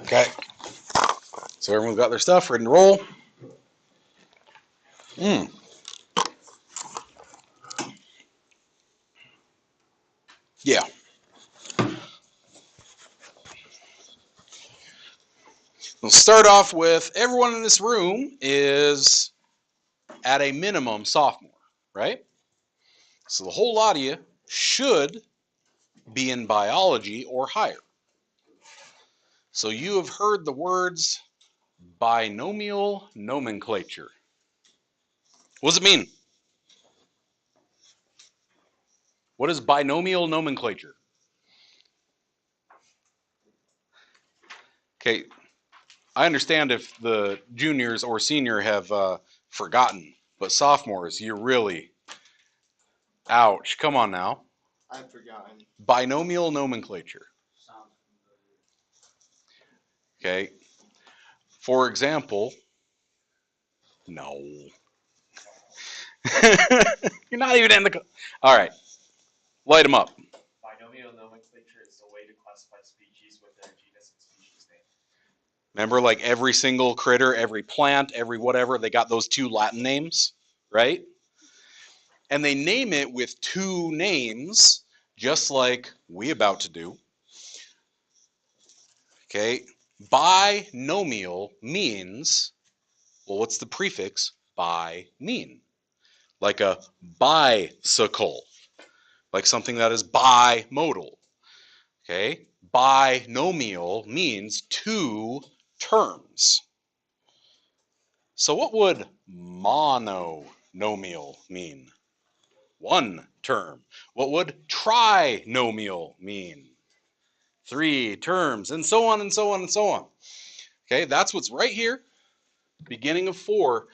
Okay. So everyone's got their stuff ready to roll. Yeah. We'll start off with everyone in this room is at a minimum sophomore, right? So the whole lot of you should be in biology or higher. So you have heard the words binomial nomenclature. What does it mean? What is binomial nomenclature? Okay, I understand if the juniors or senior have forgotten, but sophomores, you're really, ouch. Come on now. I've forgotten. Binomial nomenclature. Okay. For example, no. You're not even in the. All right. Light them up. Binomial nomenclature is the way to classify species with their genus and species name. Remember, like every single critter, every plant, every whatever, they got those two Latin names, right? And they name it with two names, just like we about to do. Okay. Binomial means, well, what's the prefix? Bi mean. Like a bicycle. Like something that is bimodal. Okay. Binomial means two terms. So what would monomial mean? One term. What would trinomial mean? Three terms, and so on and so on and so on. Okay, that's what's right here. Beginning of 4.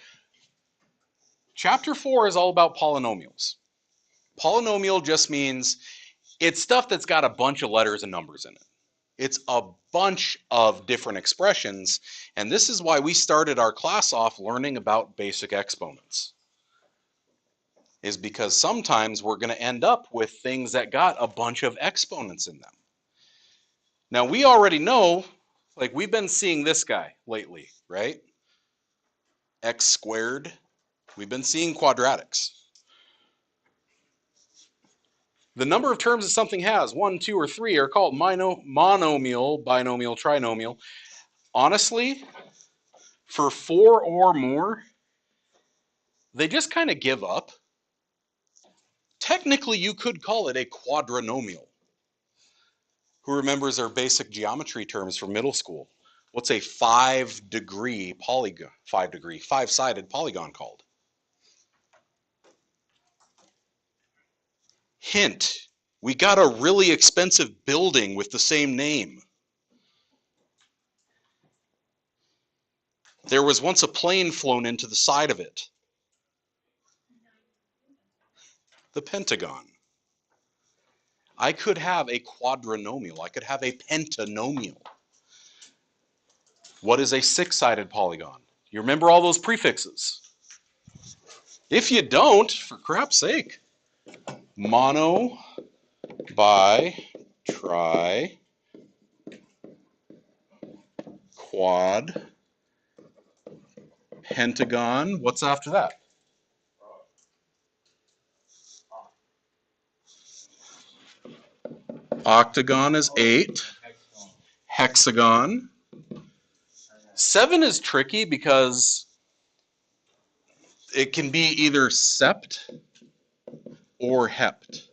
Chapter 4 is all about polynomials. Polynomial just means it's stuff that's got a bunch of letters and numbers in it. It's a bunch of different expressions, and this is why we started our class off learning about basic exponents. Is because sometimes we're going to end up with things that got a bunch of exponents in them. Now we already know, like we've been seeing this guy lately, right? X squared. We've been seeing quadratics. The number of terms that something has, 1, 2, or 3, are called monomial, binomial, trinomial. Honestly, for 4 or more, they just kind of give up. Technically, you could call it a quadranomial. Who remembers our basic geometry terms from middle school? What's a 5-degree polygon, 5-sided polygon called? Hint, we got a really expensive building with the same name. There was once a plane flown into the side of it. The Pentagon. I could have a quadranomial. I could have a pentanomial. What is a 6-sided polygon? You remember all those prefixes? If you don't, for crap's sake, mono, bi, tri, quad, pentagon. What's after that? Octagon is 8. Hexagon. 7 is tricky because it can be either sept or hept.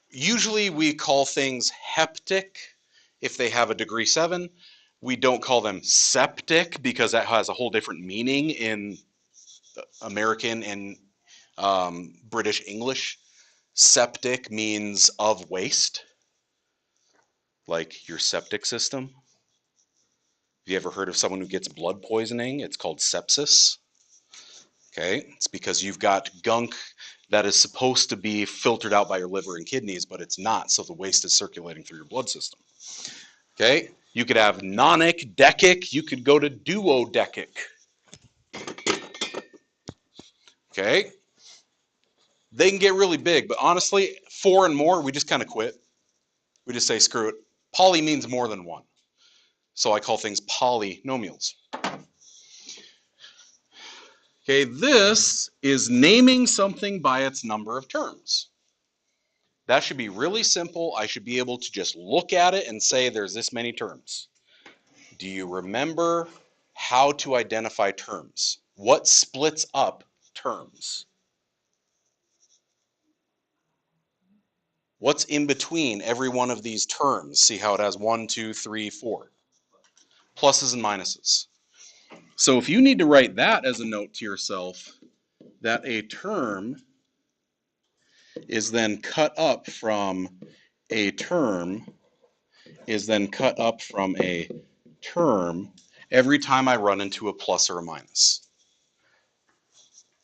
Usually we call things heptic if they have a degree 7. We don't call them septic because that has a whole different meaning in American and British English. Septic means of waste, like your septic system. Have you ever heard of someone who gets blood poisoning? It's called sepsis. Okay, it's because you've got gunk that is supposed to be filtered out by your liver and kidneys, but it's not, so the waste is circulating through your blood system. Okay, you could have nonic, decic, you could go to duodecic. Okay, they can get really big, but honestly, 4 and more, we just kind of quit. we just say, screw it. Poly means more than one. So I call things polynomials. Okay, this is naming something by its number of terms. That should be really simple. I should be able to just look at it and say there's this many terms. Do you remember how to identify terms? What splits up terms? What's in between every one of these terms? See how it has 1, 2, 3, 4. Pluses and minuses. So if you need to write that as a note to yourself, that a term is then cut up from a term every time I run into a plus or a minus.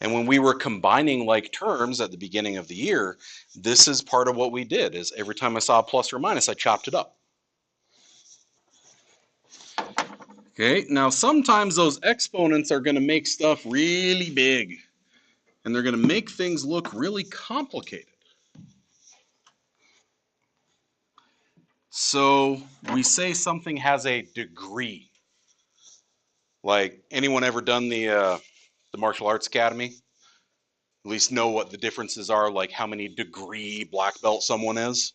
And when we were combining like terms at the beginning of the year, this is part of what we did, is every time I saw a plus or a minus, I chopped it up. Okay, now sometimes those exponents are going to make stuff really big, and they're going to make things look really complicated. So we say something has a degree. Like, anyone ever done the martial arts academy? At least know what the differences are, like how many degree black belt someone is,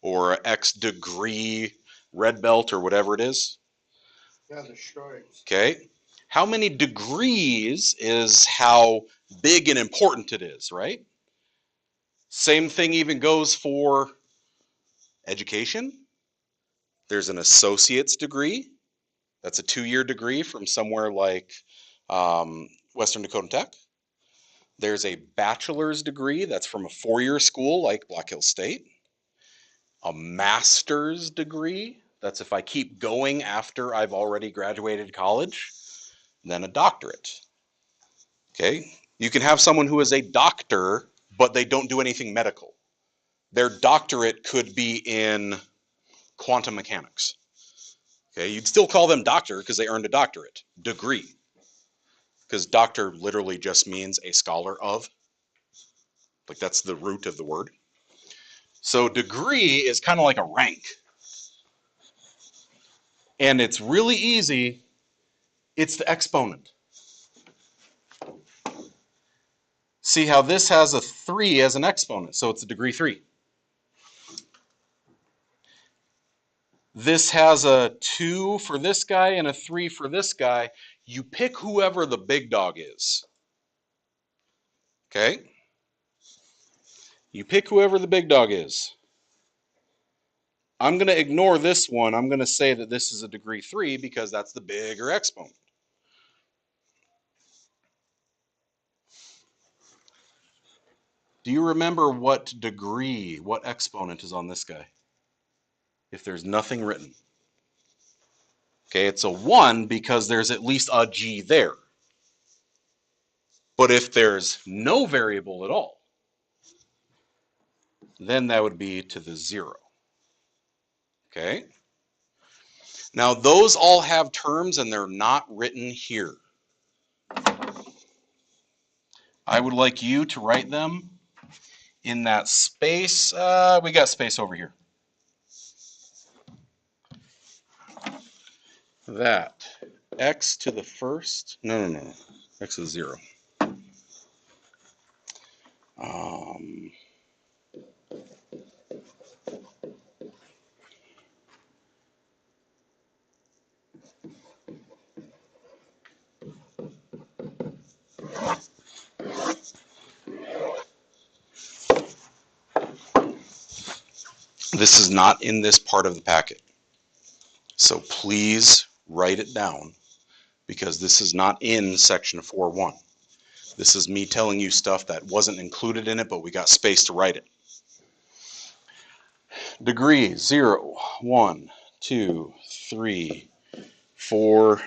or X degree red belt, or whatever it is. Yeah, the stripes. Okay. How many degrees is how big and important it is, right? Same thing even goes for education. There's an associate's degree. That's a 2-year degree from somewhere like Western Dakota Tech. There's a bachelor's degree that's from a 4-year school like Black Hills State. A master's degree, that's if I keep going after I've already graduated college. Then a doctorate. Okay, you can have someone who is a doctor, but they don't do anything medical. Their doctorate could be in quantum mechanics. Okay, you'd still call them doctor because they earned a doctorate degree. Because doctor literally just means a scholar of. Like, that's the root of the word. So degree is kind of like a rank. And it's really easy. It's the exponent. See how this has a 3 as an exponent, so it's a degree 3. This has a 2 for this guy and a 3 for this guy. You pick whoever the big dog is. Okay? You pick whoever the big dog is. I'm going to ignore this one. I'm going to say that this is a degree 3 because that's the bigger exponent. Do you remember what degree, what exponent is on this guy? If there's nothing written. Okay, it's a 1 because there's at least a g there. But if there's no variable at all, then that would be to the 0. Okay? Now, those all have terms and they're not written here. I would like you to write them in that space. We got space over here. That x to the first, no. X is 0. This is not in this part of the packet. So please write it down because this is not in section 4.1. This is me telling you stuff that wasn't included in it, but we got space to write it. Degree 0, 1, 2, 3, 4.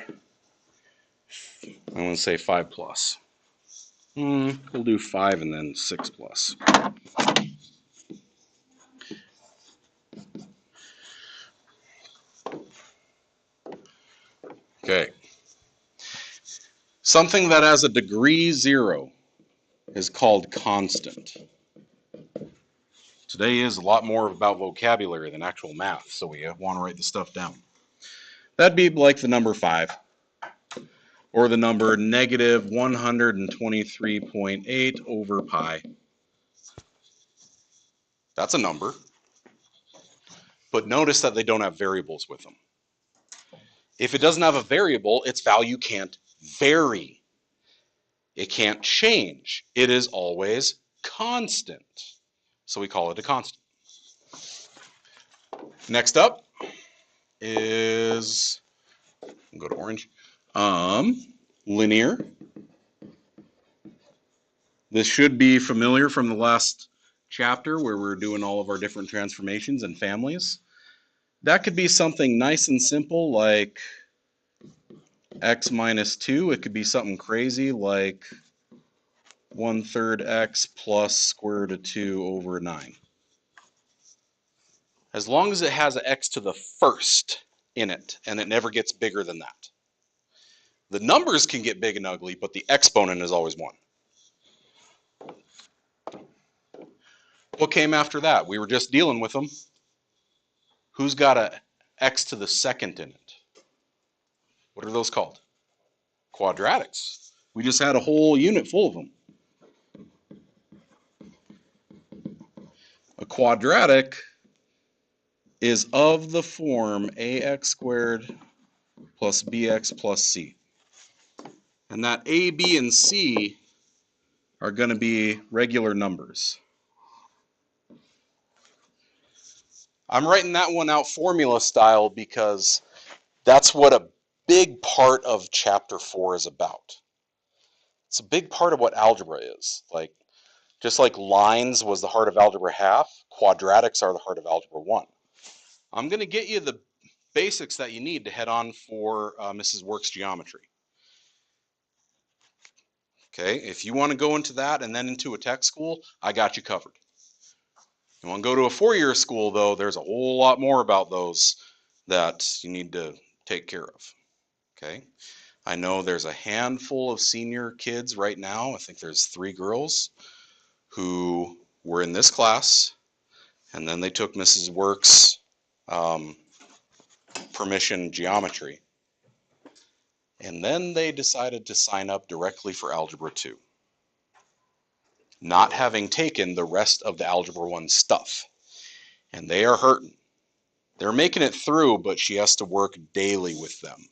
I want to say 5 plus. We'll do 5 and then 6 plus. Okay. Something that has a degree 0 is called constant. It's Today is a lot more about vocabulary than actual math, so we want to write the stuff down. That'd be like the number 5, or the number negative 123.8 over pi. That's a number. But notice that they don't have variables with them. If it doesn't have a variable, its value can't vary. It can't change. It is always constant. So we call it a constant. Next up is, go to orange, linear. This should be familiar from the last chapter where we're doing all of our different transformations and families. That could be something nice and simple like x minus 2. It could be something crazy like 1/3 x plus square root of 2 over 9. As long as it has an x to the first in it, and it never gets bigger than that. The numbers can get big and ugly, but the exponent is always 1. What came after that? We were just dealing with them. Who's got a x to the second in it? What are those called? Quadratics. We just had a whole unit full of them. A quadratic is of the form ax squared plus bx plus c. And that a, b, and c are going to be regular numbers. I'm writing that one out formula style because that's what a big part of chapter 4 is about. It's a big part of what algebra is. Like, just like lines was the heart of algebra half, quadratics are the heart of algebra 1. I'm going to get you the basics that you need to head on for Mrs. Work's geometry. Okay, if you want to go into that and then into a tech school, I got you covered. You want to go to a 4-year school, though, there's a whole lot more about those that you need to take care of. Okay, I know there's a handful of senior kids right now. I think there's 3 girls who were in this class, and then they took Mrs. Work's permission geometry. And then they decided to sign up directly for Algebra 2, not having taken the rest of the Algebra 1 stuff. And they are hurting. They're making it through, but she has to work daily with them.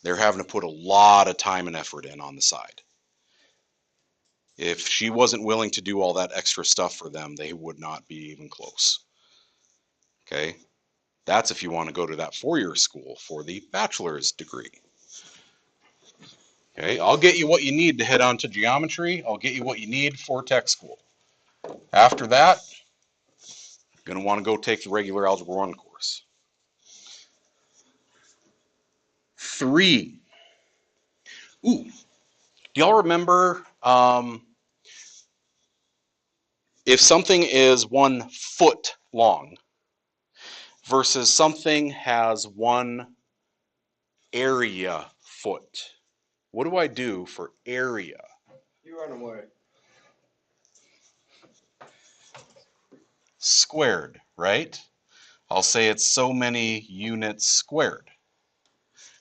They're having to put a lot of time and effort in on the side. If she wasn't willing to do all that extra stuff for them, they would not be even close. Okay? That's if you want to go to that 4-year school for the bachelor's degree. Okay, I'll get you what you need to head on to geometry. I'll get you what you need for tech school. After that, you're going to want to go take the regular Algebra 1 course. 3. Ooh, do y'all remember if something is 1 foot long versus something has 1 area foot? What do I do for area? You run away. Squared, right? I'll say it's so many units squared.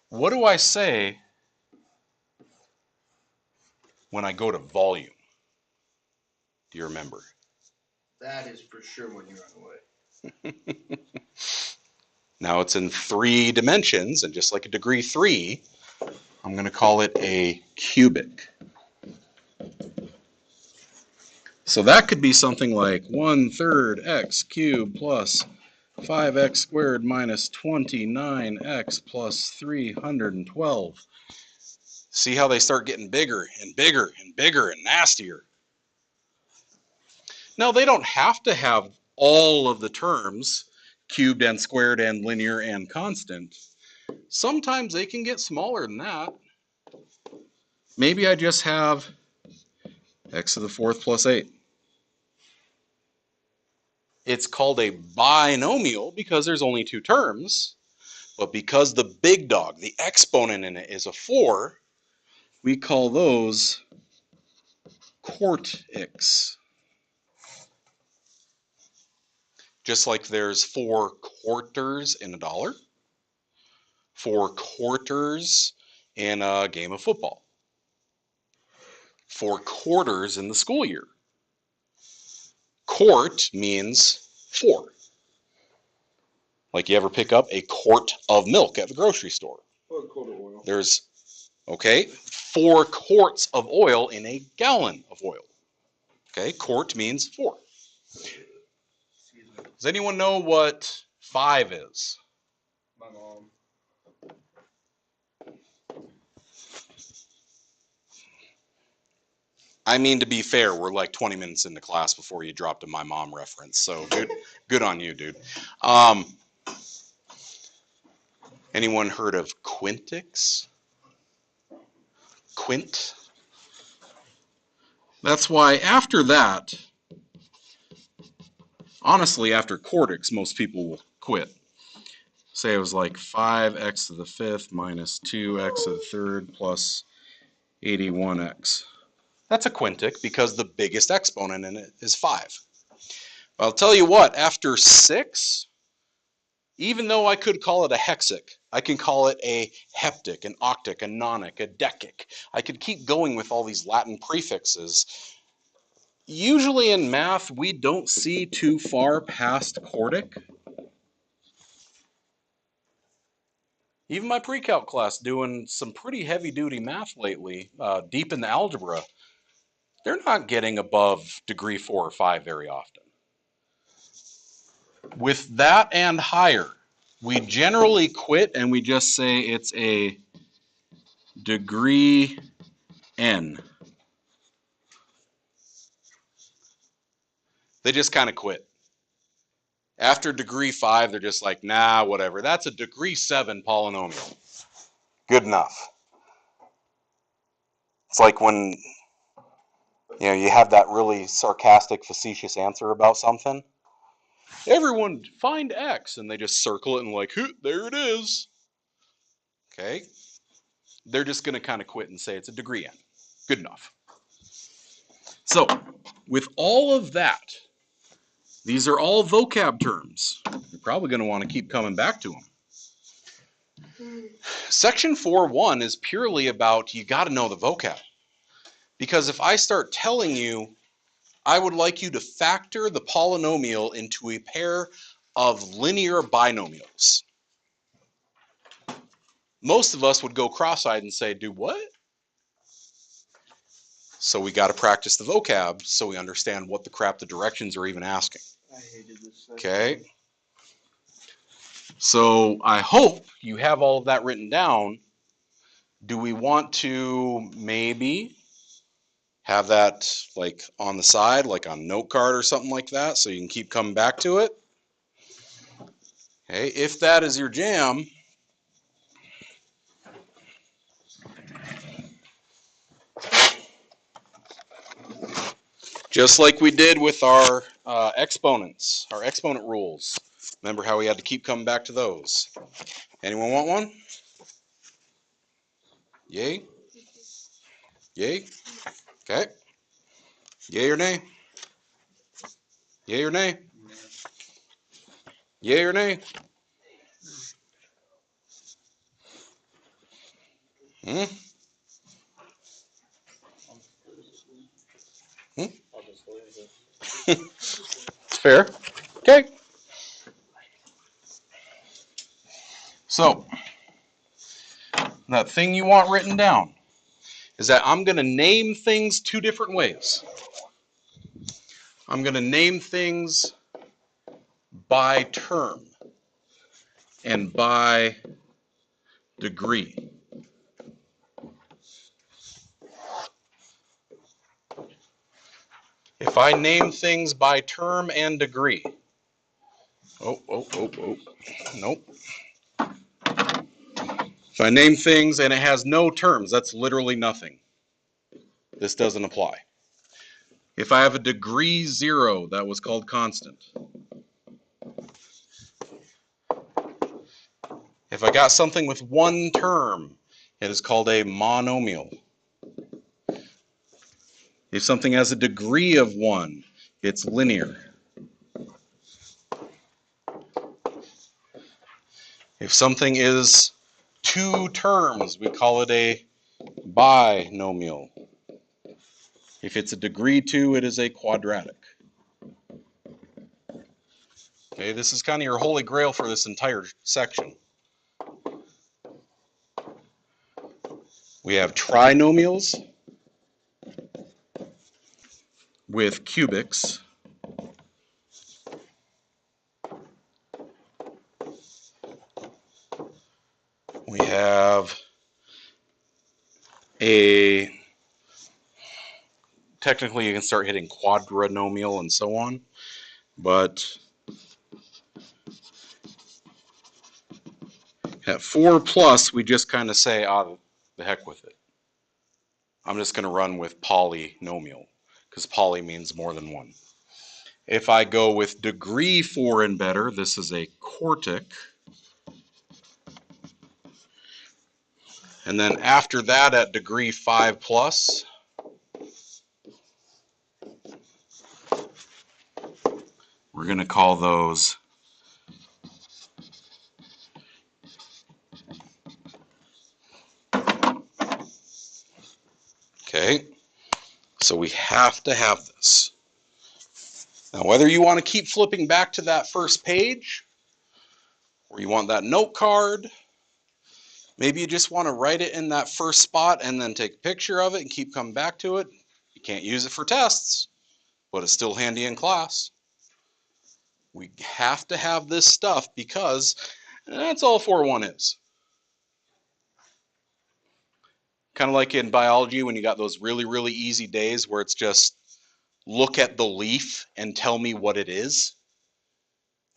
What do I say when I go to volume? Do you remember? That is for sure when you run away. Now it's in 3 dimensions, and just like a degree 3, I'm going to call it a cubic. So that could be something like 1/3 x cubed plus 5x squared minus 29x plus 312. See how they start getting bigger and bigger and bigger and nastier. Now they don't have to have all of the terms, cubed and squared and linear and constant. Sometimes they can get smaller than that. Maybe I just have x to the 4th plus 8. It's called a binomial because there's only 2 terms, but because the big dog, the exponent in it, is a 4, we call those quartics. Just like there's 4 quarters in a dollar, 4 quarters in a game of football, 4 quarters in the school year. Quart means 4. Like you ever pick up a quart of milk at the grocery store? Or a quart of oil. There's, okay, 4 quarts of oil in a gallon of oil. Okay, quart means 4. Does anyone know what 5 is? My mom. I mean, to be fair, we're like 20 minutes into class before you dropped a my mom reference. So good on you, dude. Anyone heard of quintics? Quint? That's why after that, honestly, after quartics, most people will quit. Say it was like 5x to the 5th minus 2x to the 3rd plus 81x. That's a quintic because the biggest exponent in it is 5. I'll tell you what, after 6, even though I could call it a hexic, I can call it a heptic, an octic, a nonic, a decic. I could keep going with all these Latin prefixes. Usually in math, we don't see too far past quartic. Even my pre-calc class doing some pretty heavy-duty math lately, deep in the algebra, they're not getting above degree 4 or 5 very often. With that and higher, we generally quit and we just say it's a degree n. They just kind of quit. After degree 5, they're just like, nah, whatever. That's a degree 7 polynomial. Good enough. It's like when you have that really sarcastic, facetious answer about something. Everyone find x, and they just circle it and like, there it is. Okay? They're just going to kind of quit and say it's a degree n. Good enough. So, with all of that, these are all vocab terms. You're probably going to want to keep coming back to them. Section 4.1 is purely about you got to know the vocab. Because if I start telling you, I would like you to factor the polynomial into a pair of linear binomials. Most of us would go cross-eyed and say, do what? So we got to practice the vocab so we understand what the crap the directions are even asking. I hated this. Okay. So I hope you have all of that written down. Do we want to maybe have that like on the side, like on a note card or something like that, so you can keep coming back to it? Okay, if that is your jam, just like we did with our exponents, our exponent rules. Remember how we had to keep coming back to those? Anyone want one? Yay? Yay? Okay. Yay or nay? Yay or nay? Yay or nay? Hmm? Hmm? Fair. Okay. So, that thing you want written down is that I'm going to name things 2 different ways. I'm going to name things by term and by degree. If I name things by term and degree, nope. If I name things and it has no terms, that's literally nothing. This doesn't apply. If I have a degree 0, that was called constant. If I got something with 1 term, it is called a monomial. If something has a degree of 1, it's linear. If something is 2 terms, we call it a binomial. If it's a degree 2, it is a quadratic. Okay, this is kind of your holy grail for this entire section. We have trinomials with cubics. We have technically you can start hitting quadrinomial and so on, but at 4 plus, we just kind of say, the heck with it. I'm just going to run with polynomial, because poly means more than one. If I go with degree 4 and better, this is a quartic. And then after that, at degree 5 plus, we're going to call those okay. So we have to have this. Now, whether you want to keep flipping back to that first page, or you want that note card, maybe you just want to write it in that first spot and then take a picture of it and keep coming back to it. You can't use it for tests, but it's still handy in class. We have to have this stuff because that's all 4-1 is. Kind of like in biology when you got those really, really easy days where it's just look at the leaf and tell me what it is.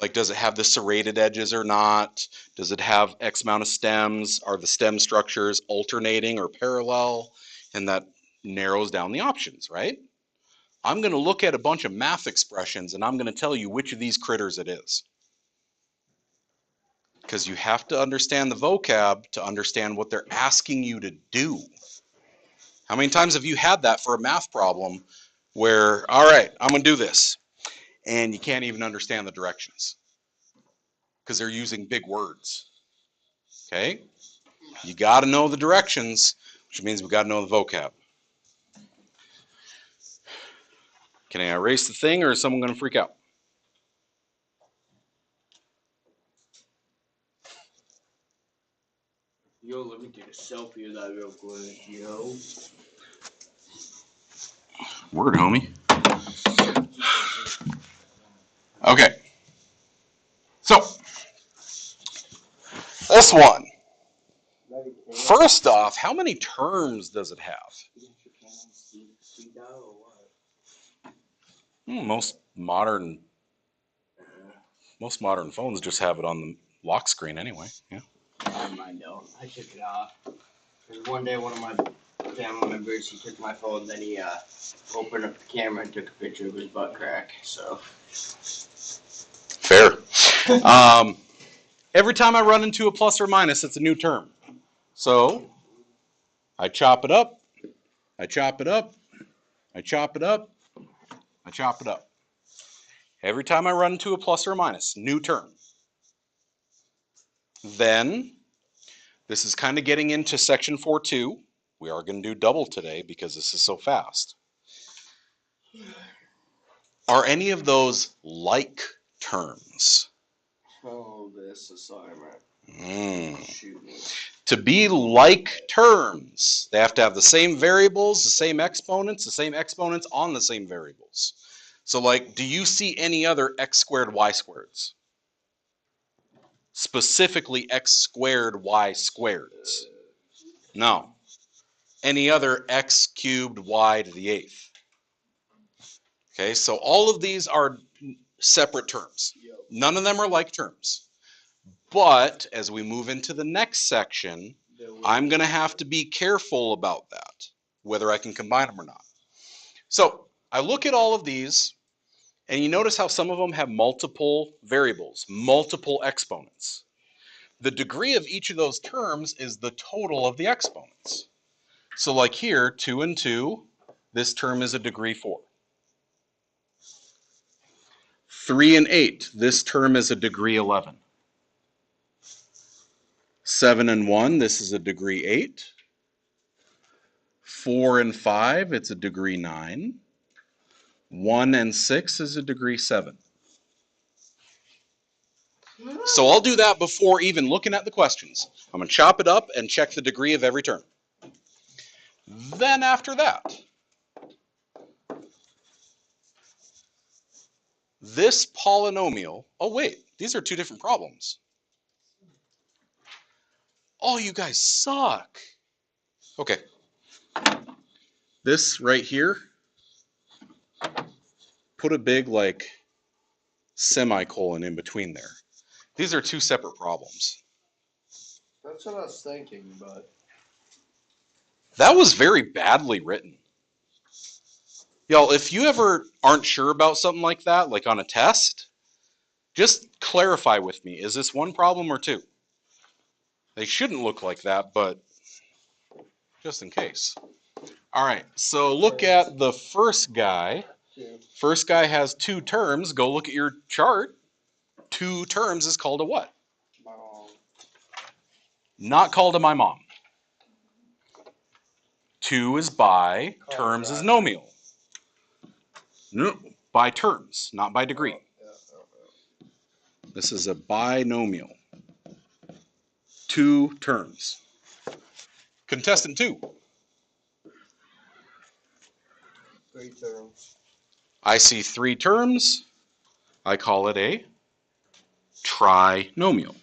Like, does it have the serrated edges or not? Does it have X amount of stems? Are the stem structures alternating or parallel? And that narrows down the options, right? I'm going to look at a bunch of math expressions and I'm going to tell you which of these critters it is. Because you have to understand the vocab to understand what they're asking you to do. How many times have you had that for a math problem where, all right, I'm going to do this, and you can't even understand the directions because they're using big words, okay? You got to know the directions, which means we got to know the vocab. Can I erase the thing, or is someone going to freak out? Yo, let me take a selfie of that real quick, yo. Word, homie. Okay. So, this one. First off, how many terms does it have? Most modern phones just have it on the lock screen anyway. Yeah. Mine don't. I took it off. Because one day one of my family members, he took my phone, then he opened up the camera and took a picture of his butt crack. So. Fair. Every time I run into a plus or minus, it's a new term. So I chop it up, I chop it up, I chop it up, I chop it up. Every time I run into a plus or a minus, new term. Then, this is kind of getting into section 4.2. We are going to do double today because this is so fast. Are any of those like terms? Oh, this assignment. Shoot me. To be like terms, they have to have the same variables, the same exponents on the same variables. So, like, do you see any other x squared y squareds? Specifically x squared y squareds? No. Any other x cubed y to the 8th? Okay, so all of these are separate terms. None of them are like terms. But as we move into the next section, I'm going to have to be careful about that, whether I can combine them or not. So I look at all of these, and you notice how some of them have multiple variables, multiple exponents. The degree of each of those terms is the total of the exponents. So like here, 2 and 2, this term is a degree 4. 3 and 8, this term is a degree 11. 7 and 1, this is a degree 8. 4 and 5, it's a degree 9. 1 and 6 is a degree 7. So I'll do that before even looking at the questions. I'm going to chop it up and check the degree of every term. Then after that, this polynomial, oh wait, these are two different problems. Oh, you guys suck. Okay. This right here, put a big like semicolon in between there. These are two separate problems. That's what I was thinking, but That was very badly written. Y'all, if you ever aren't sure about something like that, like on a test, just clarify with me. Is this one problem or two? They shouldn't look like that, but just in case. All right, so look at the first guy. First guy has two terms. Go look at your chart. Two terms is called a what? my mom. Not called a my mom. Two is by, terms is nomial. No, by terms, not by degree. This is a binomial. Two terms. Contestant 2. 3 terms. I see 3 terms. I call it a trinomial.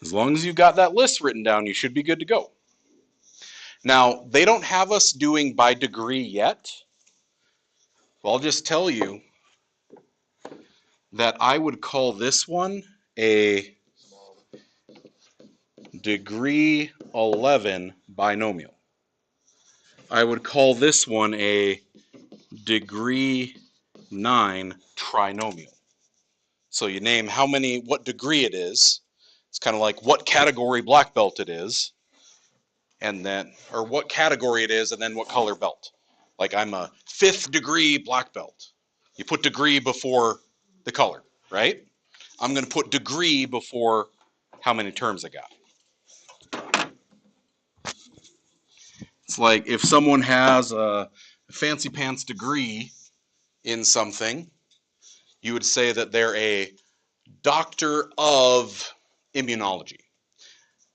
As long as you've got that list written down, you should be good to go. Now, they don't have us doing by degree yet. Well, I'll just tell you that I would call this one a degree 11 binomial. I would call this one a degree 9 trinomial. So you name what degree it is. It's kind of like what category black belt it is, and then, or what category it is, and then what color belt. Like I'm a 5th degree black belt. You put degree before the color, right? I'm going to put degree before how many terms I got. It's like if someone has a fancy pants degree in something, you would say that they're a doctor of immunology.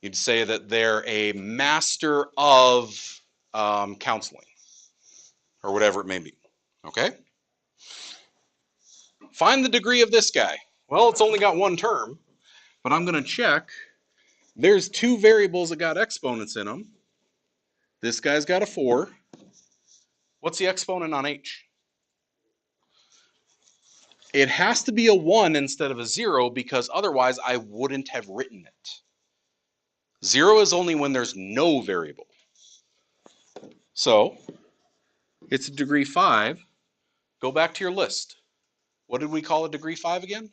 You'd say that they're a master of counseling, or whatever it may be. Okay? Find the degree of this guy. Well, it's only got one term, but I'm going to check. There's 2 variables that got exponents in them. This guy's got a 4. What's the exponent on h? It has to be a 1 instead of a 0 because otherwise I wouldn't have written it. 0 is only when there's no variable. So, it's a degree 5. Go back to your list. What did we call a degree 5 again?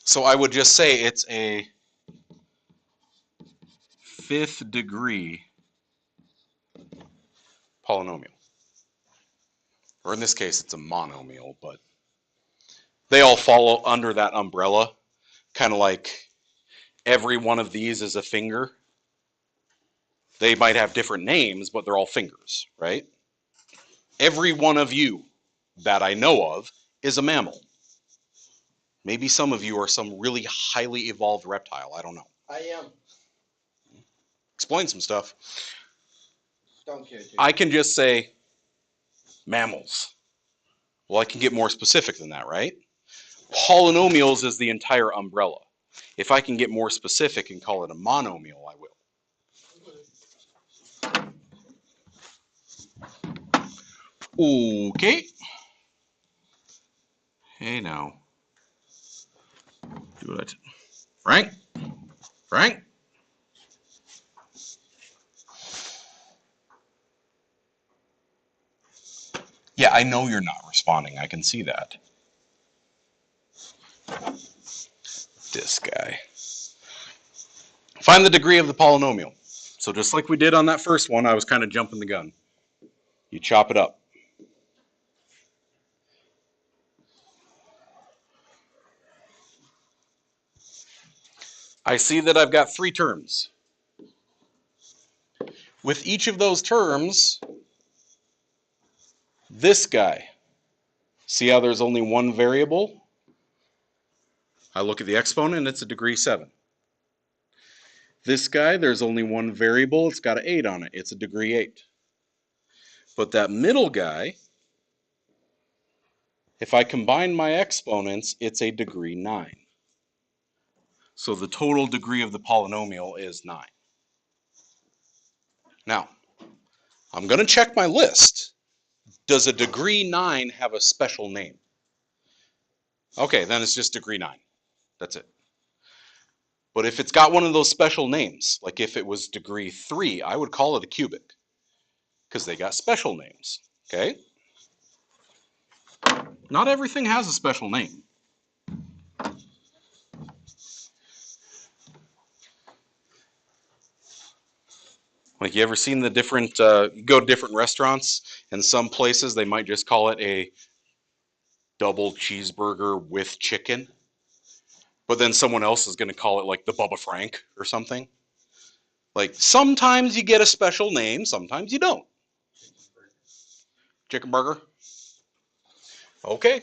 So I would just say it's a 5th degree polynomial. Or in this case, it's a monomial, but they all fall under that umbrella. Kind of like every one of these is a finger. They might have different names, but they're all fingers, right? Every one of you that I know of is a mammal. Maybe some of you are some really highly evolved reptile. I don't know. I am. Explain some stuff. Don't care to. I can just say mammals. Well, I can get more specific than that, right? Polynomials is the entire umbrella. If I can get more specific and call it a monomial, I will. Okay. Hey now. Do it. Frank? Frank? Yeah, I know you're not responding. I can see that. This guy. Find the degree of the polynomial. So just like we did on that first one, I was kind of jumping the gun. You chop it up. I see that I've got 3 terms. With each of those terms, this guy, see how there's only one variable? I look at the exponent, it's a degree 7. This guy, there's only one variable, it's got an 8 on it, it's a degree 8. But that middle guy, if I combine my exponents, it's a degree 9. So the total degree of the polynomial is 9. Now, I'm going to check my list. Does a degree 9 have a special name? Okay, then it's just degree 9. That's it. But if it's got one of those special names, like if it was degree 3, I would call it a cubic, because they got special names, okay? Not everything has a special name. Like, you ever seen the different, you go to different restaurants, and some places they might just call it a double cheeseburger with chicken, but then someone else is going to call it like the Bubba Frank or something. Like, sometimes you get a special name, sometimes you don't. Chicken burger. Okay.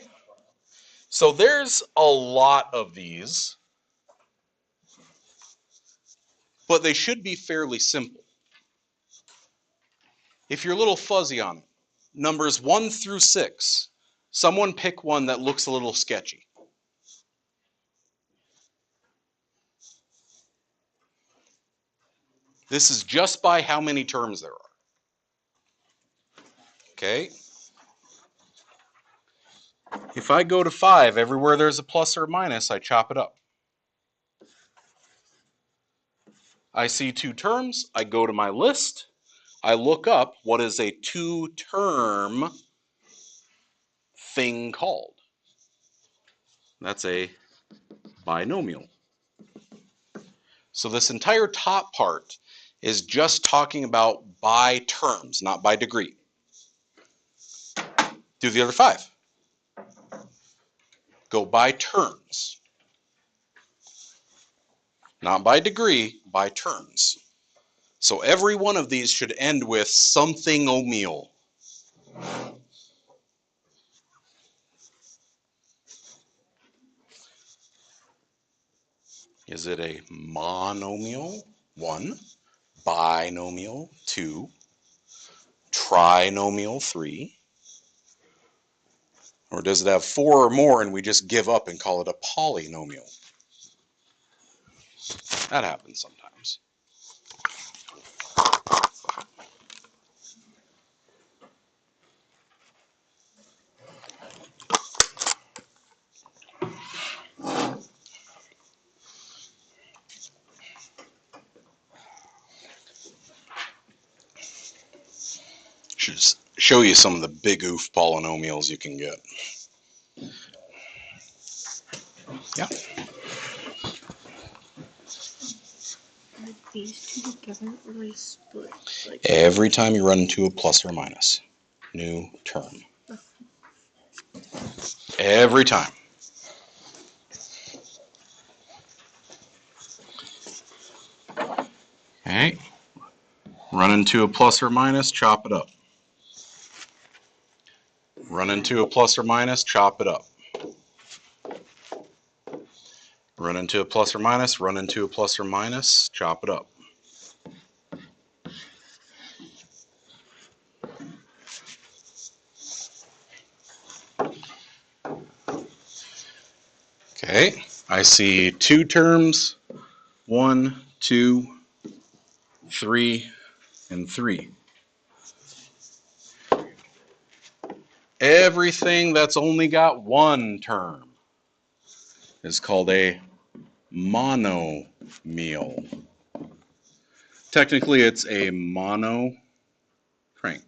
So there's a lot of these, but they should be fairly simple. If you're a little fuzzy on it, numbers 1 through 6, someone pick one that looks a little sketchy. This is just by how many terms there are. Okay. If I go to 5, everywhere there's a plus or a minus, I chop it up. I see 2 terms, I go to my list, I look up what is a 2-term thing called. That's a binomial. So this entire top part is just talking about by terms, not by degree. Do the other 5. Go by terms. Not by degree, by terms. So every one of these should end with something omial. Is it a monomial? 1. Binomial? 2. Trinomial? 3. Or does it have 4 or more and we just give up and call it a polynomial? That happens sometimes. Should show you some of the big oof polynomials you can get. Yeah. Are these 2 together or are they split? Like, Every time you run into a plus or minus, new term. Every time. Okay. Run into a plus or minus, chop it up. Run into a plus or minus, chop it up. Run into a plus or minus, run into a plus or minus, chop it up. Okay, I see 2 terms, 1, 2, 3, and 3. Everything that's only got 1 term is called a monomial. Technically, it's a mono crank.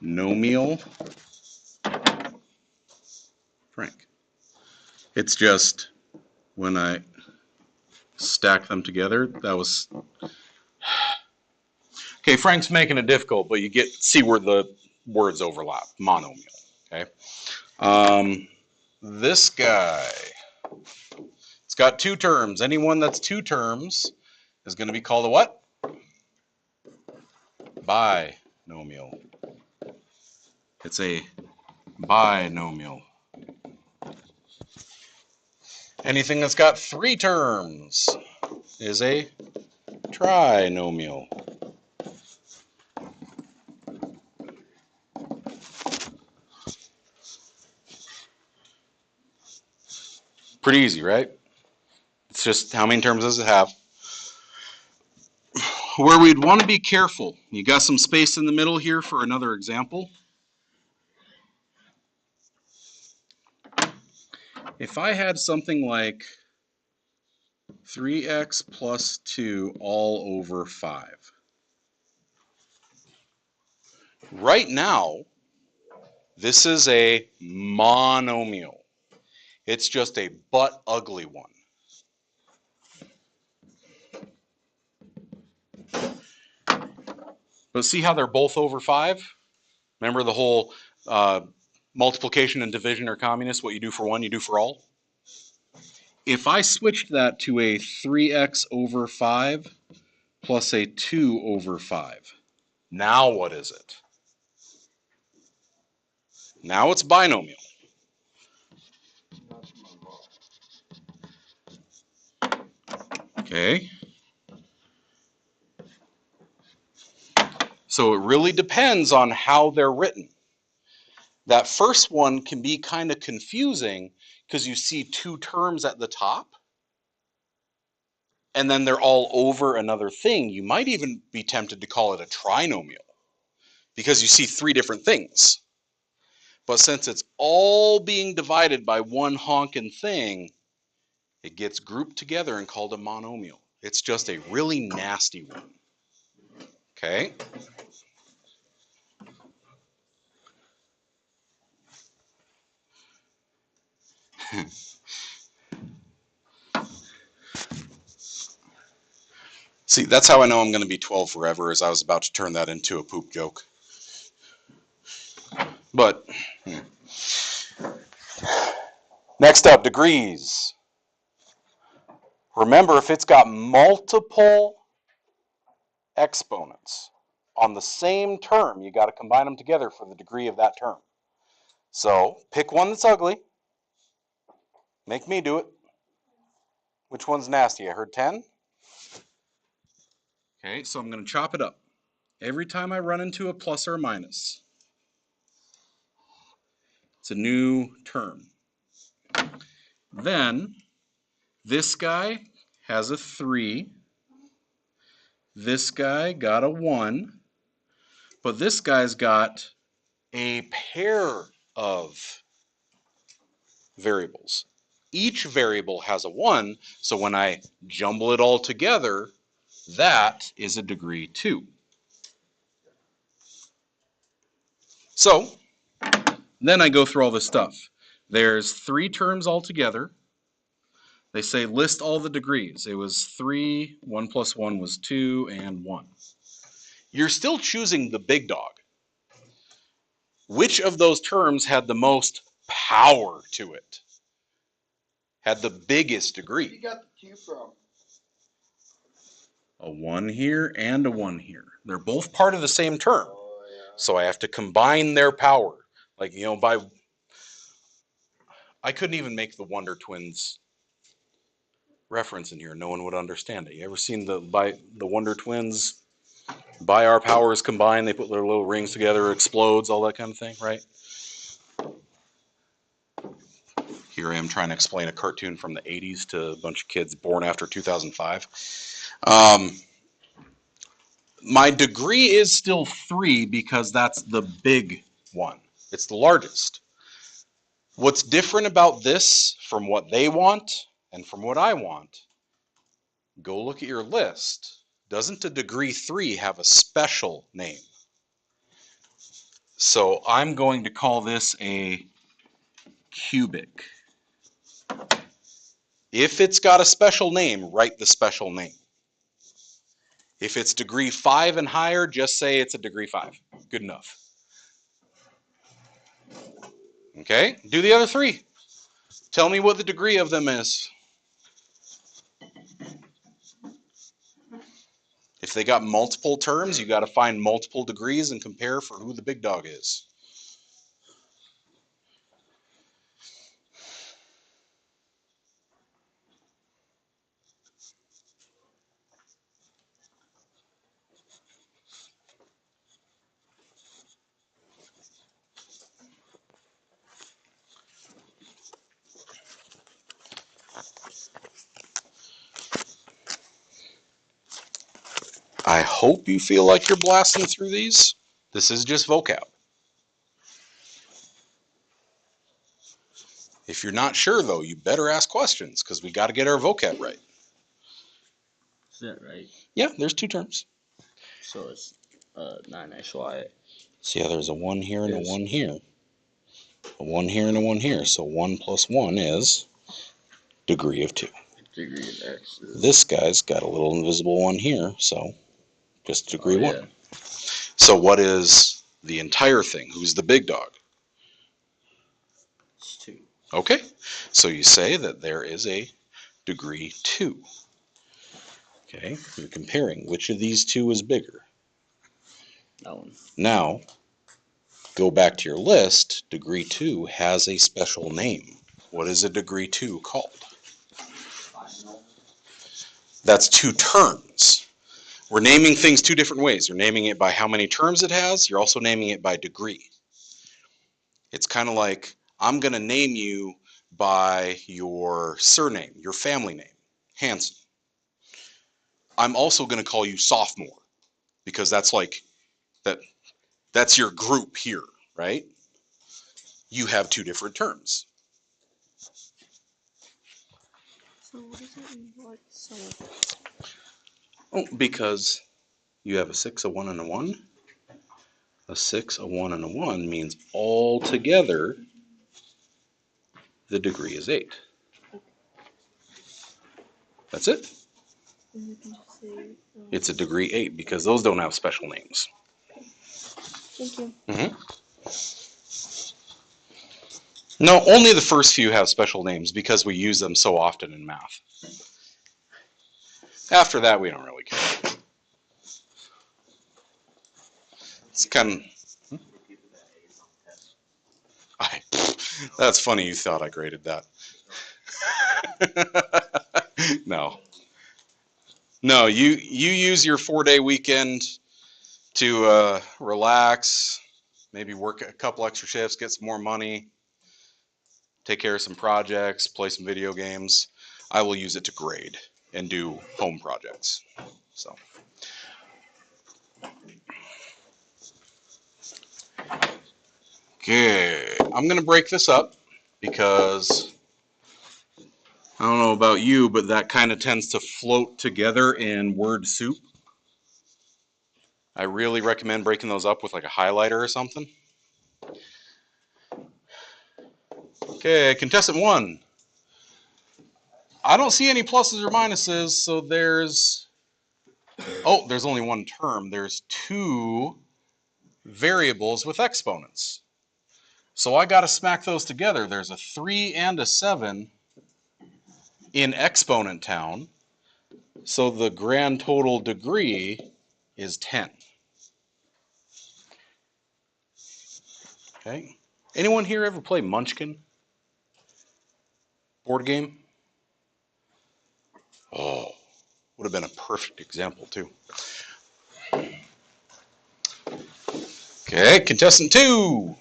Nomial crank. It's just when I stack them together, that was... Okay, Frank's making it difficult, but you see where the words overlap. Monomial, okay? this guy. It's got two terms. Anyone that's two terms is going to be called a what? Binomial. It's a binomial. Anything that's got three terms is a trinomial. Pretty easy, right? It's just how many terms does it have? Where we'd want to be careful, you got some space in the middle here for another example. If I had something like 3x plus 2 all over 5. Right now, this is a monomial. It's just a butt ugly one. But see how they're both over 5? Remember the whole multiplication and division are communist. What you do for one, you do for all. If I switched that to a 3x over 5 plus a 2 over 5, now what is it? Now it's binomial. Okay. So it really depends on how they're written. That first one can be kind of confusing because you see two terms at the top and then they're all over another thing. You might even be tempted to call it a trinomial because you see three different things. But since it's all being divided by one honkin' thing, it gets grouped together and called a monomial. It's just a really nasty one. Okay? See, that's how I know I'm going to be 12 forever, is I was about to turn that into a poop joke. But, next up, degrees. Remember, if it's got multiple exponents on the same term, you got to combine them together for the degree of that term. So, pick one that's ugly. Make me do it. Which one's nasty? I heard 10. Okay, so I'm going to chop it up. Every time I run into a plus or a minus, it's a new term. Then, this guy has a 3. This guy got a 1. But this guy's got a pair of variables. Each variable has a 1, so when I jumble it all together, that is a degree 2. So, then I go through all this stuff. There's 3 terms altogether. They say list all the degrees. It was 3, 1 plus 1 was 2, and 1. You're still choosing the big dog. Which of those terms had the most power to it? Had the biggest Where you degree? got the 2 from? A 1 here and a 1 here. They're both part of the same term. Oh, yeah. So I have to combine their power. Like, I couldn't even make the Wonder Twins reference in here. No one would understand it. You ever seen the Wonder Twins? By our powers combined, they put their little rings together, it explodes, all that kind of thing, right? Here I am trying to explain a cartoon from the 80s to a bunch of kids born after 2005. My degree is still 3 because that's the big one. It's the largest. What's different about this from what they want and from what I want, go look at your list. Doesn't a degree 3 have a special name? So I'm going to call this a cubic. If it's got a special name, write the special name. If it's degree 5 and higher, just say it's a degree 5. Good enough. Okay, do the other 3. Tell me what the degree of them is. If they got multiple terms, you got to find multiple degrees and compare for who the big dog is. I hope you feel like you're blasting through these. This is just vocab. If you're not sure, though, you better ask questions because we got to get our vocab right. Is that right? Yeah, there's two terms. So it's 9xy. So yeah, there's a 1 here and a Is- 1 here. A 1 here and a 1 here. So 1 plus 1 is degree of 2. Degree of x is... This guy's got a little invisible 1 here, so just degree 1. Yeah. So what is the entire thing? Who's the big dog? It's 2. Okay, so you say that there is a degree 2. Okay, you're comparing which of these two is bigger. That one. Now, go back to your list. Degree 2 has a special name. What is a degree 2 called? That's 2 terms. We're naming things 2 different ways. You're naming it by how many terms it has. You're also naming it by degree. It's kind of like, I'm going to name you by your surname, your family name, Hanson. I'm also going to call you sophomore because that's like, that's your group here, right? You have 2 different terms. So what does that mean? What? So Oh, because you have a 6, a 1, and a 1. A 6, a 1, and a 1 means all together the degree is 8. That's it. and we can just say. It's a degree 8 because those don't have special names. Thank you. No, only the first few have special names because we use them so often in math. After that, we don't really care. It's kind of... That's funny you thought I graded that. No. No, you use your 4-day weekend to relax, maybe work a couple extra shifts, get some more money, take care of some projects, play some video games. I will use it to grade and do home projects. So. Okay, I'm going to break this up because I don't know about you, but that kind of tends to float together in word soup. I really recommend breaking those up with like a highlighter or something. Okay, contestant 1. I don't see any pluses or minuses, so there's only one term. There's 2 variables with exponents. So I got to smack those together. There's a 3 and a 7 in exponent town. So the grand total degree is 10. Okay. Anyone here ever play Munchkin? Board game? Oh, would have been a perfect example too. Okay, contestant 2.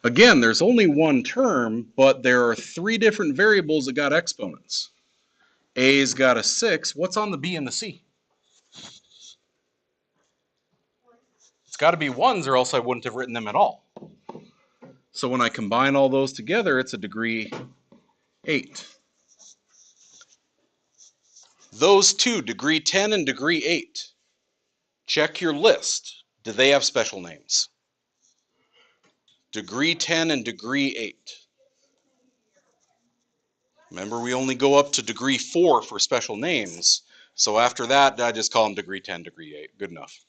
Again, there's only one term, but there are 3 different variables that got exponents. A's got a 6. What's on the B and the C? It's got to be 1s or else I wouldn't have written them at all. So when I combine all those together, it's a degree 8. Those 2, degree 10 and degree 8, check your list. Do they have special names? Degree 10 and degree 8. Remember, we only go up to degree 4 for special names. So after that, I just call them degree 10, degree 8. Good enough.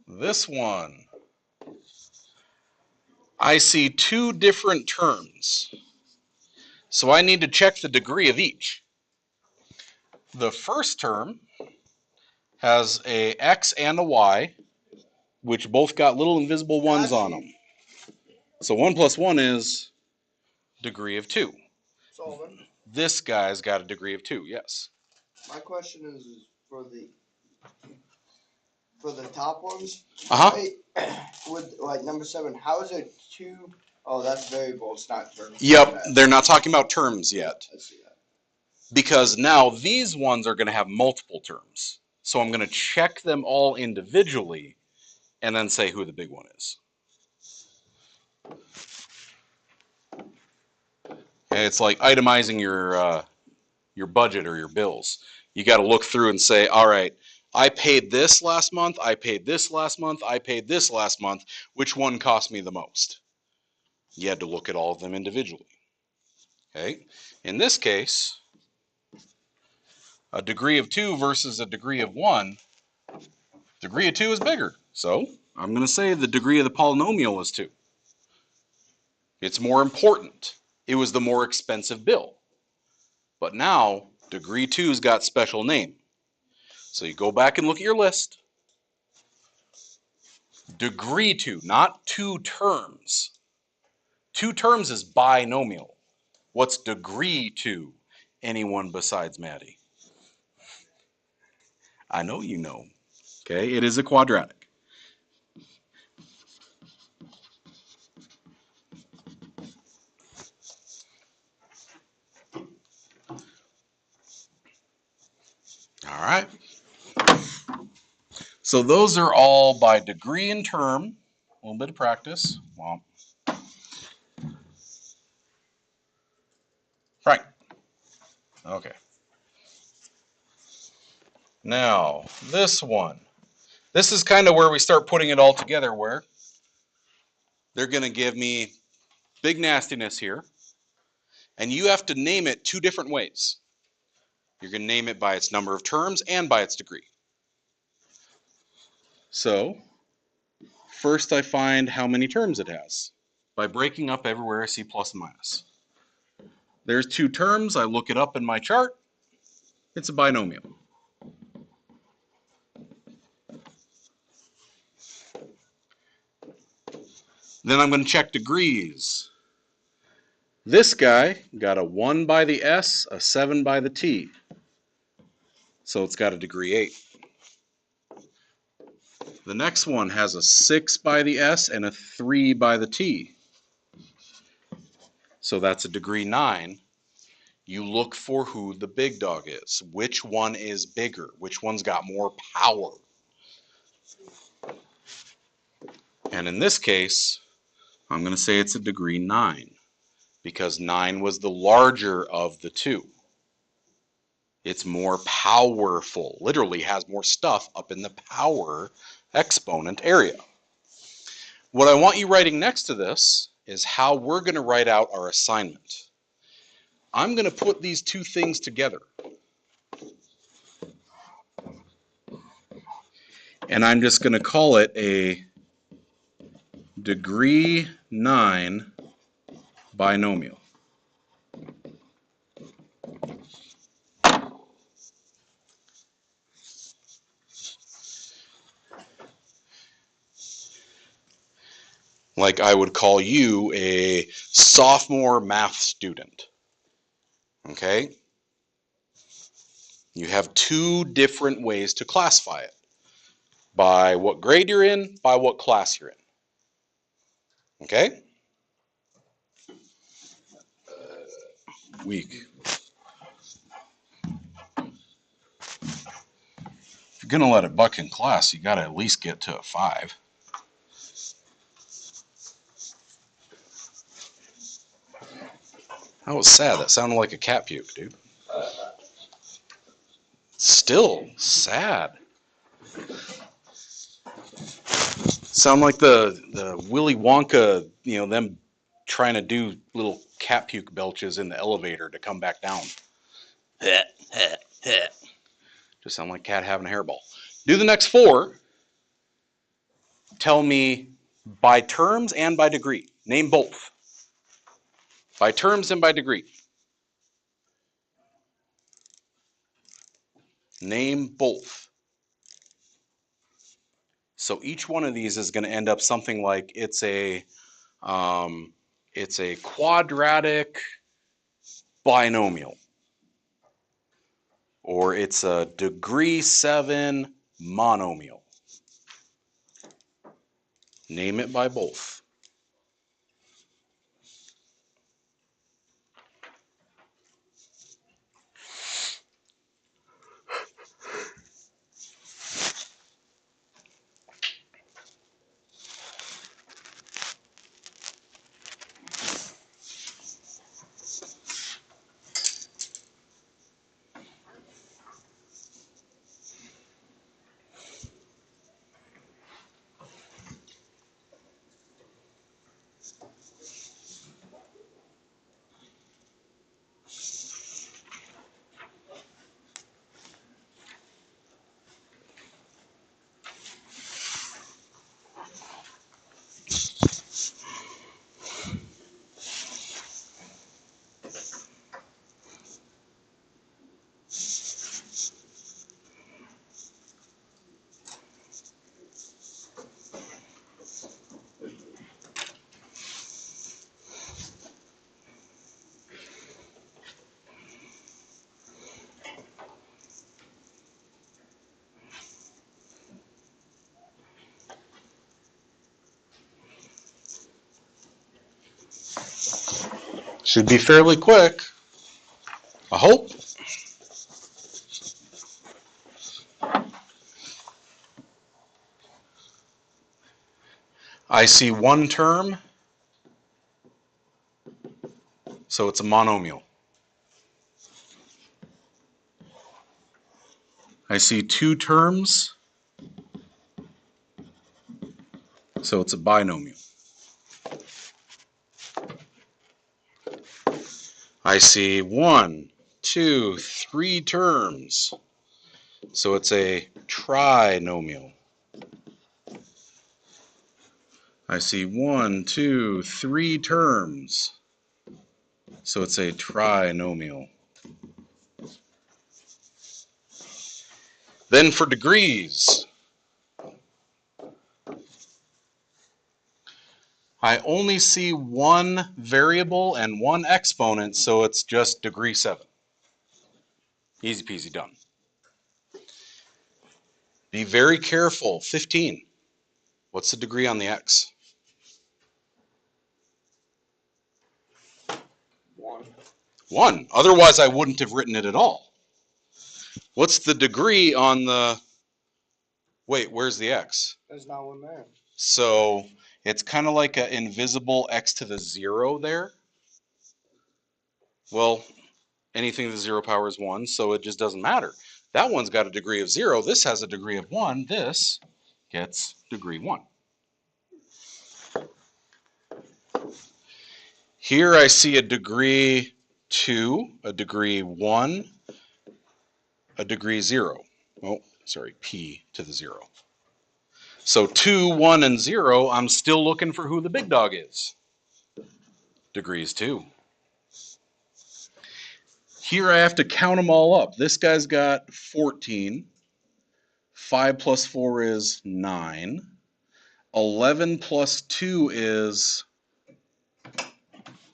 This one. I see two different terms. So I need to check the degree of each. The first term has a x and a y, which both got little invisible ones on them. So 1 plus 1 is degree of 2. Solving. This guy's got a degree of 2, yes. My question is for the top ones. Uh-huh. With like number 7, how is it 2? Oh, that's variable. It's not terms. Yep, they're not talking about terms yet. I see that. Because now these ones are going to have multiple terms. So I'm going to check them all individually and then say who the big one is. Okay, it's like itemizing your budget or your bills. You got to look through and say, all right, I paid this last month, I paid this last month, I paid this last month. Which one cost me the most? You had to look at all of them individually. Okay, in this case, a degree of 2 versus a degree of 1, degree of 2 is bigger. So I'm going to say the degree of the polynomial is 2. It's more important. It was the more expensive bill. But now, degree 2's got special name. So you go back and look at your list. Degree 2, not 2 terms. 2 terms is binomial. What's degree 2? Anyone besides Maddie? I know you know. Okay, it is a quadratic. All right. So those are all by degree and term. A little bit of practice. Well, Frank. Okay. Now, this one. This is kind of where we start putting it all together, where they're going to give me big nastiness here, and you have to name it 2 different ways. You're going to name it by its number of terms and by its degree. So, first I find how many terms it has by breaking up everywhere I see plus and minus. There's 2 terms. I look it up in my chart. It's a binomial. Then I'm going to check degrees. This guy got a 1 by the s, a 7 by the t. So it's got a degree 8. The next one has a 6 by the s and a 3 by the t. So that's a degree 9. You look for who the big dog is. Which one is bigger? Which one's got more power? And in this case, I'm going to say it's a degree 9 because 9 was the larger of the 2. It's more powerful, literally has more stuff up in the power exponent area. What I want you writing next to this is how we're going to write out our assignment. I'm going to put these 2 things together. And I'm just going to call it a degree 9 binomial. Like I would call you a sophomore math student. Okay? You have 2 different ways to classify it. By what grade you're in, by what class you're in. Okay? Weak. If you're going to let it buck in class, you got to at least get to a 5. That was sad. That sounded like a cat puke, dude. Still sad. Sound like the Willy Wonka, them trying to do little cat puke belches in the elevator to come back down. Just sound like cat having a hairball. Do the next 4. Tell me by terms and by degree. Name both. By terms and by degree. Name both. So each one of these is going to end up something like it's a quadratic binomial, or it's a degree 7 monomial. Name it by both. Should be fairly quick. I hope. I see one term, so it's a monomial. I see two terms, so it's a binomial. I see 1, 2, 3 terms, so it's a trinomial. I see 1, 2, 3 terms, so it's a trinomial. Then for degrees, I only see one variable and one exponent, so it's just degree 7. Easy peasy done. Be very careful. 15. What's the degree on the x? 1. 1. Otherwise, I wouldn't have written it at all. What's the degree on the... Wait, where's the x? There's not one there. So it's kind of like an invisible x to the 0 there. Well, anything to the 0 power is 1, so it just doesn't matter. That one's got a degree of 0. This has a degree of 1. This gets degree 1. Here I see a degree 2, a degree 1, a degree 0. Oh, sorry, p to the 0. So 2, 1, and 0, I'm still looking for who the big dog is. Degrees 2. Here I have to count them all up. This guy's got 14. 5 plus 4 is 9. 11 plus 2 is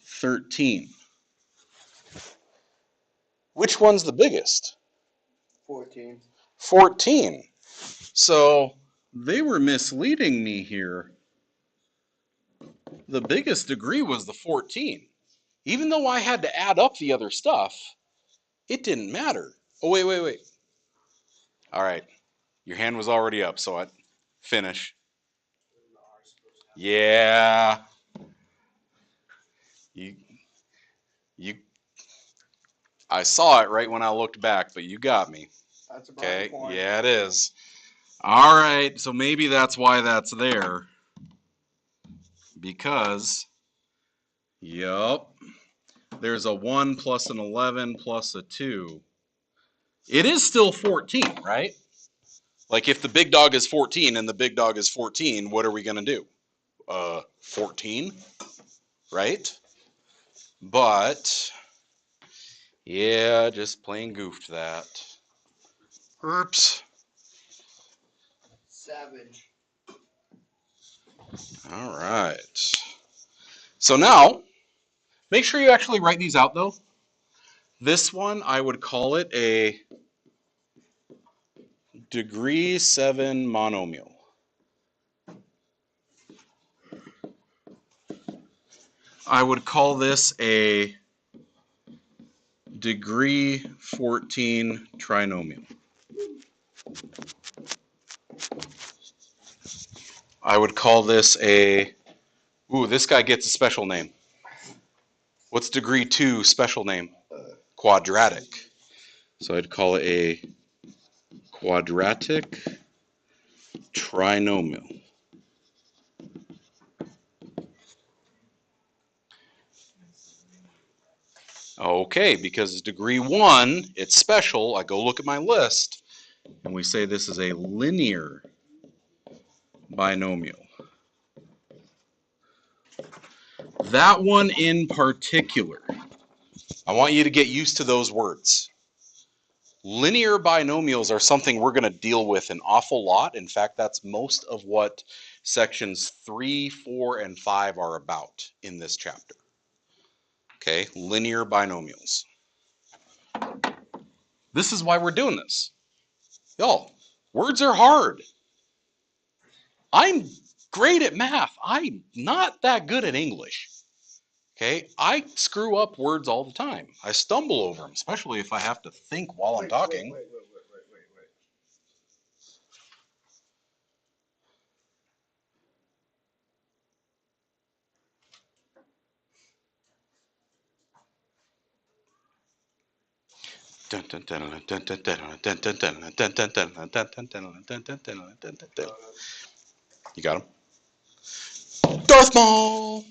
13. Which one's the biggest? 14. 14. So they were misleading me here. The biggest degree was the 14. Even though I had to add up the other stuff, it didn't matter. Oh, wait. All right. Your hand was already up, so I'd finish. Yeah. I saw it right when I looked back, but you got me. That's a Okay. point. Yeah, it is. All right. So maybe that's why that's there. Because, yup, there's a 1 plus an 11 plus a 2. It is still 14, right? Like if the big dog is 14 and the big dog is 14, what are we going to do? 14? right? But, yeah, just plain goofed that. Oops. Savage. All right. So now, make sure you actually write these out, though. This one, I would call it a degree 7 monomial. I would call this a degree 14 trinomial. I would call this a, ooh, this guy gets a special name. What's degree 2 special name? Quadratic. So I'd call it a quadratic trinomial. Okay, because it's degree 1, it's special. I go look at my list, and we say this is a linear binomial. That one in particular, I want you to get used to those words. Linear binomials are something we're going to deal with an awful lot. In fact, that's most of what sections 3, 4, and 5 are about in this chapter. Okay, linear binomials. This is why we're doing this. Y'all, words are hard. I'm great at math. I'm not that good at English. Okay, I screw up words all the time. I stumble over them, especially if I have to think while I'm talking. Wait. You got him? Darth Maul!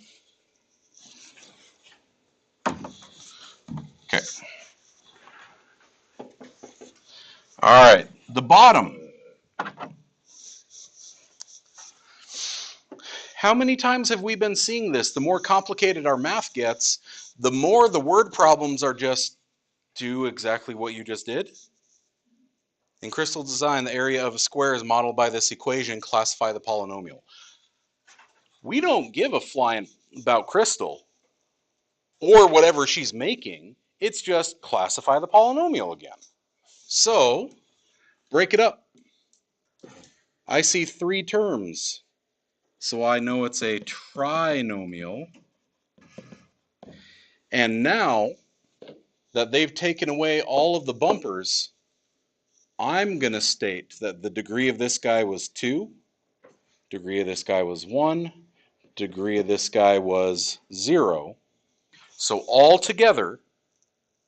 Okay. All right, the bottom. How many times have we been seeing this? The more complicated our math gets, the more the word problems are just do exactly what you just did. In crystal design, the area of a square is modeled by this equation, classify the polynomial. We don't give a flying about Crystal or whatever she's making. It's just classify the polynomial again. So, break it up. I see 3 terms. So I know it's a trinomial. And now that they've taken away all of the bumpers, I'm going to state that the degree of this guy was 2, degree of this guy was 1, degree of this guy was 0. So all together,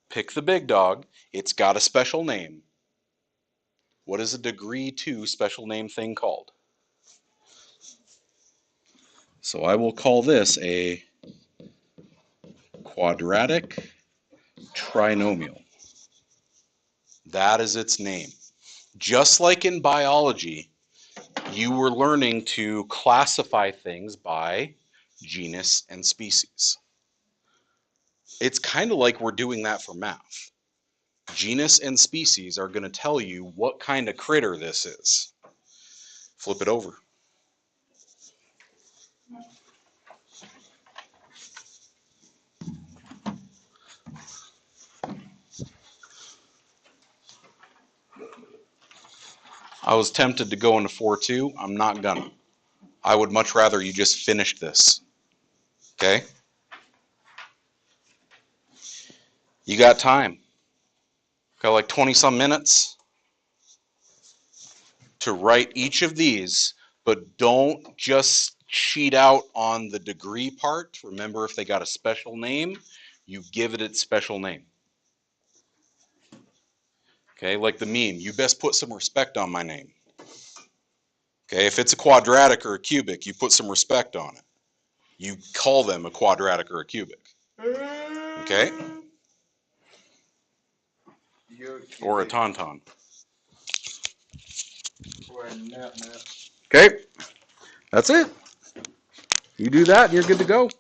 pick the big dog. It's got a special name. What is a degree 2 special name thing called? So I will call this a quadratic trinomial. That is its name. Just like in biology, you were learning to classify things by genus and species. It's kind of like we're doing that for math. Genus and species are going to tell you what kind of critter this is. Flip it over. I was tempted to go into 4-2. I'm not gonna. I would much rather you just finish this. Okay? You got time. Got like 20 some minutes to write each of these, but don't just cheat out on the degree part. Remember, if they got a special name, you give it its special name. Okay, like the meme, you best put some respect on my name. Okay, if it's a quadratic or a cubic, you put some respect on it. You call them a quadratic or a cubic. Okay? Or a tauntaun. Or a nut. Okay, that's it. You do that, and you're good to go.